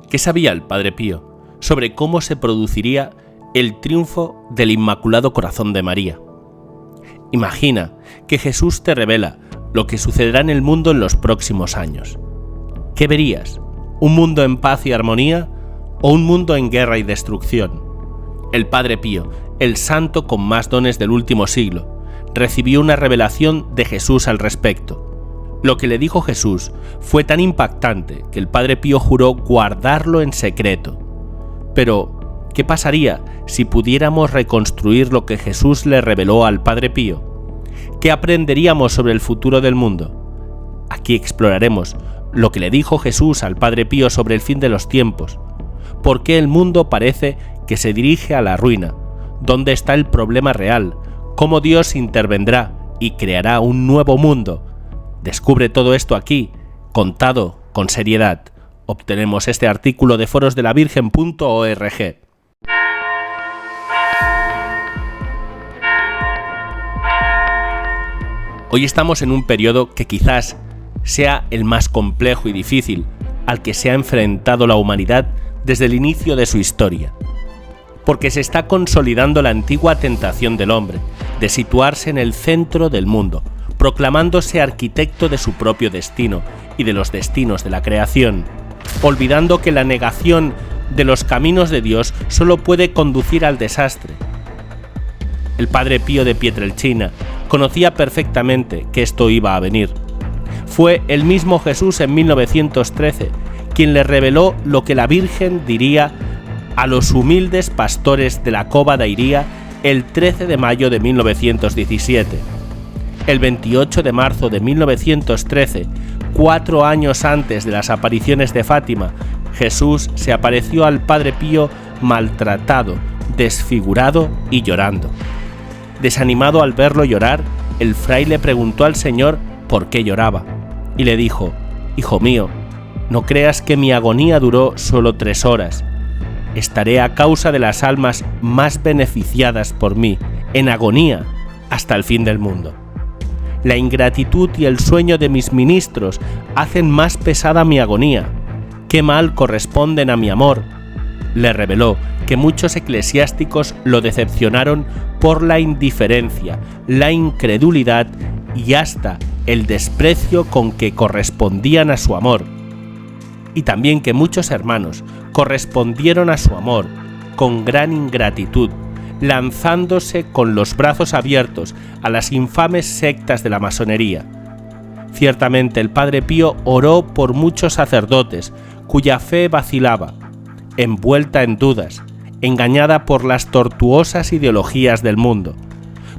¿Qué sabía el Padre Pío sobre cómo se produciría el triunfo del Inmaculado Corazón de María? Imagina que Jesús te revela lo que sucederá en el mundo en los próximos años. ¿Qué verías? ¿Un mundo en paz y armonía o un mundo en guerra y destrucción? El Padre Pío, el santo con más dones del último siglo, recibió una revelación de Jesús al respecto. Lo que le dijo Jesús fue tan impactante que el Padre Pío juró guardarlo en secreto. Pero, ¿qué pasaría si pudiéramos reconstruir lo que Jesús le reveló al Padre Pío? ¿Qué aprenderíamos sobre el futuro del mundo? Aquí exploraremos lo que le dijo Jesús al Padre Pío sobre el fin de los tiempos. ¿Por qué el mundo parece que se dirige a la ruina? ¿Dónde está el problema real? ¿Cómo Dios intervendrá y creará un nuevo mundo? Descubre todo esto aquí, contado con seriedad. Obtenemos este artículo de forosdelavirgen.org. Hoy estamos en un periodo que quizás sea el más complejo y difícil al que se ha enfrentado la humanidad desde el inicio de su historia, porque se está consolidando la antigua tentación del hombre de situarse en el centro del mundo, proclamándose arquitecto de su propio destino y de los destinos de la creación, olvidando que la negación de los caminos de Dios solo puede conducir al desastre. El Padre Pío de Pietrelcina conocía perfectamente que esto iba a venir. Fue el mismo Jesús en 1913 quien le reveló lo que la Virgen diría a los humildes pastores de la Cova de Iría el 13 de mayo de 1917. El 28 de marzo de 1913, 4 años antes de las apariciones de Fátima, Jesús se apareció al Padre Pío maltratado, desfigurado y llorando. Desanimado al verlo llorar, el fraile preguntó al Señor por qué lloraba, y le dijo: «Hijo mío, no creas que mi agonía duró solo 3 horas. Estaré a causa de las almas más beneficiadas por mí, en agonía, hasta el fin del mundo. La ingratitud y el sueño de mis ministros hacen más pesada mi agonía. Qué mal corresponden a mi amor». Le reveló que muchos eclesiásticos lo decepcionaron por la indiferencia, la incredulidad y hasta el desprecio con que correspondían a su amor. Y también que muchos hermanos correspondieron a su amor con gran ingratitud, lanzándose con los brazos abiertos a las infames sectas de la masonería. Ciertamente el Padre Pío oró por muchos sacerdotes cuya fe vacilaba, envuelta en dudas, engañada por las tortuosas ideologías del mundo,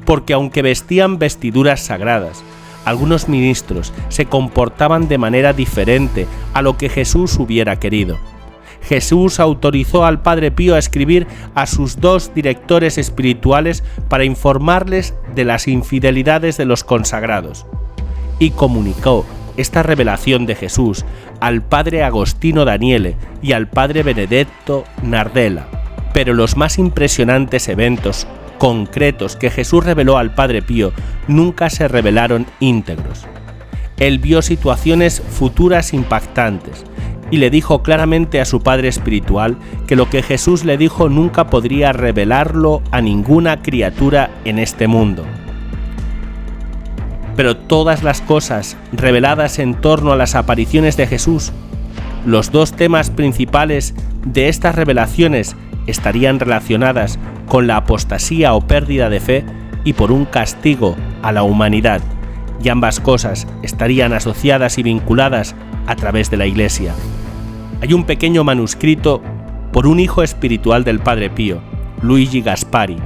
porque aunque vestían vestiduras sagradas, algunos ministros se comportaban de manera diferente a lo que Jesús hubiera querido. Jesús autorizó al Padre Pío a escribir a sus 2 directores espirituales para informarles de las infidelidades de los consagrados, y comunicó esta revelación de Jesús al Padre Agostino Daniele y al Padre Benedetto Nardella. Pero los más impresionantes eventos concretos que Jesús reveló al Padre Pío nunca se revelaron íntegros. Él vio situaciones futuras impactantes y le dijo claramente a su Padre espiritual que lo que Jesús le dijo nunca podría revelarlo a ninguna criatura en este mundo. Pero todas las cosas reveladas en torno a las apariciones de Jesús, los 2 temas principales de estas revelaciones estarían relacionadas con la apostasía o pérdida de fe y por un castigo a la humanidad, y ambas cosas estarían asociadas y vinculadas a través de la Iglesia. Hay un pequeño manuscrito por un hijo espiritual del Padre Pío, Luigi Gaspari,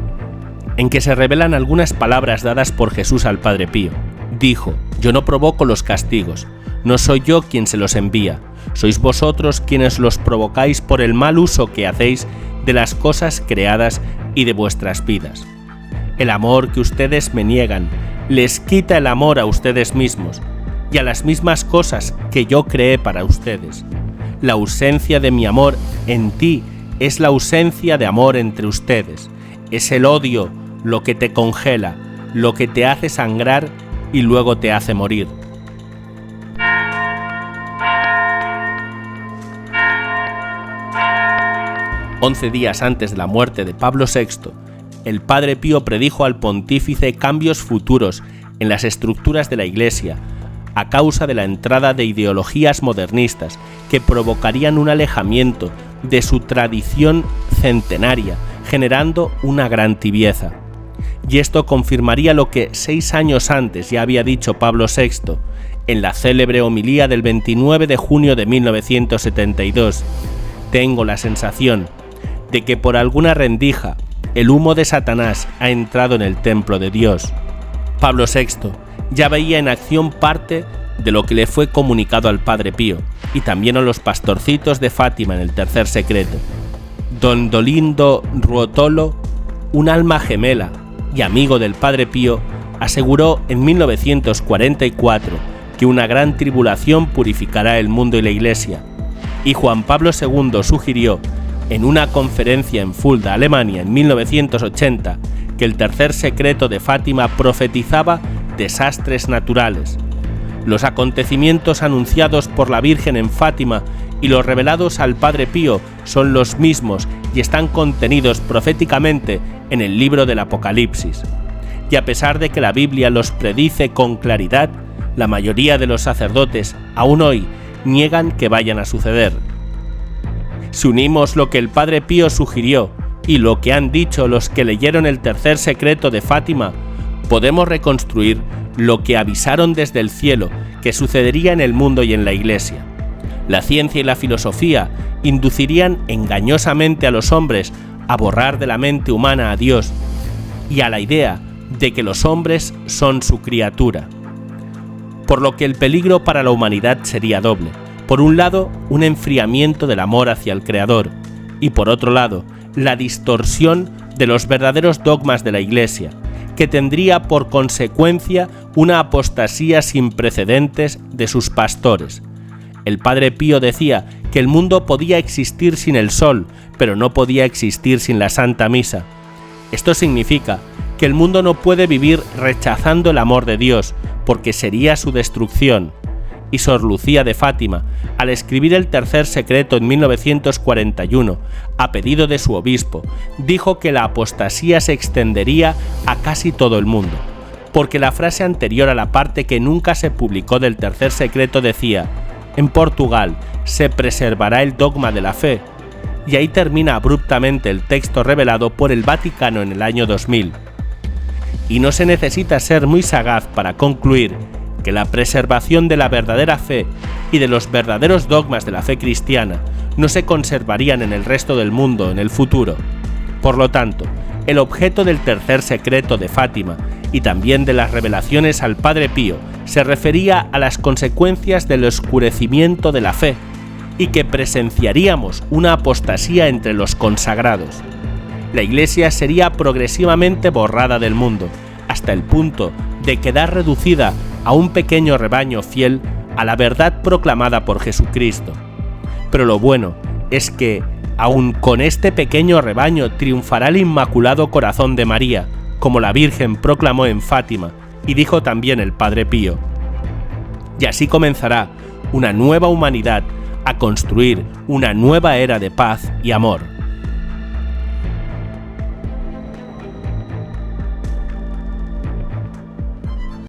en que se revelan algunas palabras dadas por Jesús al Padre Pío. Dijo: «Yo no provoco los castigos, no soy yo quien se los envía, sois vosotros quienes los provocáis por el mal uso que hacéis de las cosas creadas y de vuestras vidas. El amor que ustedes me niegan les quita el amor a ustedes mismos y a las mismas cosas que yo creé para ustedes. La ausencia de mi amor en ti es la ausencia de amor entre ustedes. Es el odio lo que te congela, lo que te hace sangrar y luego te hace morir». 11 días antes de la muerte de Pablo VI, el Padre Pío predijo al pontífice cambios futuros en las estructuras de la Iglesia a causa de la entrada de ideologías modernistas que provocarían un alejamiento de su tradición centenaria, generando una gran tibieza. Y esto confirmaría lo que 6 años antes ya había dicho Pablo VI en la célebre homilía del 29 de junio de 1972. Tengo la sensación de que por alguna rendija el humo de Satanás ha entrado en el templo de Dios. Pablo VI ya veía en acción parte de lo que le fue comunicado al Padre Pío y también a los pastorcitos de Fátima en el tercer secreto. Don Dolindo Ruotolo, un alma gemela y amigo del Padre Pío, aseguró en 1944 que una gran tribulación purificará el mundo y la Iglesia, y Juan Pablo II sugirió en una conferencia en Fulda, Alemania, en 1980, que el tercer secreto de Fátima profetizaba desastres naturales. Los acontecimientos anunciados por la Virgen en Fátima y los revelados al Padre Pío son los mismos y están contenidos proféticamente en el libro del Apocalipsis. Y a pesar de que la Biblia los predice con claridad, la mayoría de los sacerdotes, aún hoy, niegan que vayan a suceder. Si unimos lo que el Padre Pío sugirió y lo que han dicho los que leyeron el tercer secreto de Fátima, podemos reconstruir lo que avisaron desde el cielo que sucedería en el mundo y en la Iglesia. La ciencia y la filosofía inducirían engañosamente a los hombres a borrar de la mente humana a Dios y a la idea de que los hombres son su criatura. Por lo que el peligro para la humanidad sería doble. Por un lado, un enfriamiento del amor hacia el Creador, y por otro lado, la distorsión de los verdaderos dogmas de la Iglesia, que tendría por consecuencia una apostasía sin precedentes de sus pastores. El Padre Pío decía que el mundo podía existir sin el sol, pero no podía existir sin la Santa Misa. Esto significa que el mundo no puede vivir rechazando el amor de Dios, porque sería su destrucción. Y Sor Lucía de Fátima, al escribir el tercer secreto en 1941, a pedido de su obispo, dijo que la apostasía se extendería a casi todo el mundo, porque la frase anterior a la parte que nunca se publicó del tercer secreto decía: en Portugal se preservará el dogma de la fe, y ahí termina abruptamente el texto revelado por el Vaticano en el año 2000. Y no se necesita ser muy sagaz para concluir que la preservación de la verdadera fe y de los verdaderos dogmas de la fe cristiana no se conservarían en el resto del mundo en el futuro. Por lo tanto, el objeto del tercer secreto de Fátima y también de las revelaciones al Padre Pío se refería a las consecuencias del oscurecimiento de la fe y que presenciaríamos una apostasía entre los consagrados. La Iglesia sería progresivamente borrada del mundo, hasta el punto de quedar reducida a un pequeño rebaño fiel a la verdad proclamada por Jesucristo. Pero lo bueno es que, aun con este pequeño rebaño, triunfará el Inmaculado Corazón de María, como la Virgen proclamó en Fátima y dijo también el Padre Pío. Y así comenzará una nueva humanidad a construir una nueva era de paz y amor.